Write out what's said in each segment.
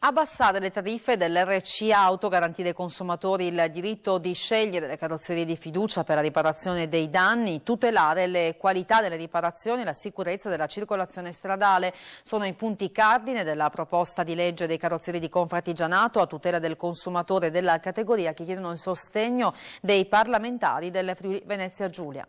Abbassare le tariffe dell'RC Auto, garantire ai consumatori il diritto di scegliere le carrozzerie di fiducia per la riparazione dei danni, tutelare le qualità delle riparazioni e la sicurezza della circolazione stradale sono i punti cardine della proposta di legge dei carrozzieri di Confartigianato a tutela del consumatore della categoria, che chiedono il sostegno dei parlamentari del Friuli Venezia Giulia.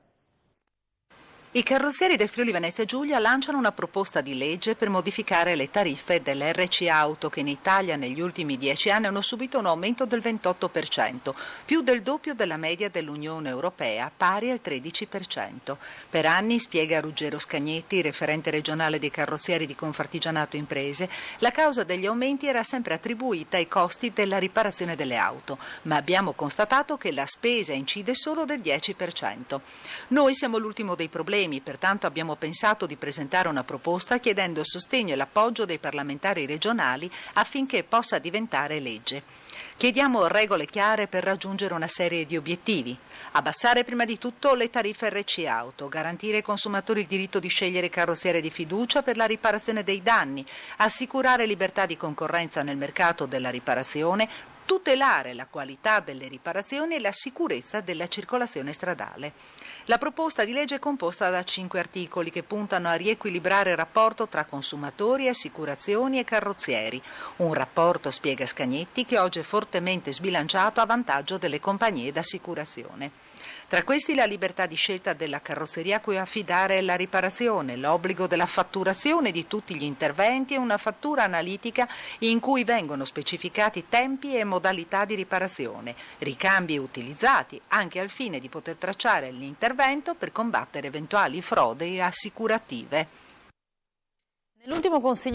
I carrozzieri del Friuli Venezia Giulia lanciano una proposta di legge per modificare le tariffe dell'RC Auto, che in Italia negli ultimi 10 anni hanno subito un aumento del 28%, più del doppio della media dell'Unione Europea, pari al 13%. Per anni, spiega Ruggero Scagnetti, referente regionale dei carrozzieri di Confartigianato Imprese, la causa degli aumenti era sempre attribuita ai costi della riparazione delle auto, ma abbiamo constatato che la spesa incide solo del 10%. Noi siamo l'ultimo dei problemi. Pertanto abbiamo pensato di presentare una proposta chiedendo il sostegno e l'appoggio dei parlamentari regionali affinché possa diventare legge. Chiediamo regole chiare per raggiungere una serie di obiettivi. Abbassare prima di tutto le tariffe RC Auto, garantire ai consumatori il diritto di scegliere carrozziere di fiducia per la riparazione dei danni, assicurare libertà di concorrenza nel mercato della riparazione, tutelare la qualità delle riparazioni e la sicurezza della circolazione stradale. La proposta di legge è composta da 5 articoli che puntano a riequilibrare il rapporto tra consumatori, assicurazioni e carrozzieri. Un rapporto, spiega Scagnetti, che oggi è fortemente sbilanciato a vantaggio delle compagnie d'assicurazione. Tra questi la libertà di scelta della carrozzeria a cui affidare la riparazione, l'obbligo della fatturazione di tutti gli interventi e una fattura analitica in cui vengono specificati tempi e modalità di riparazione, ricambi utilizzati anche al fine di poter tracciare l'intervento per combattere eventuali frodi assicurative. Nell'ultimo consiglio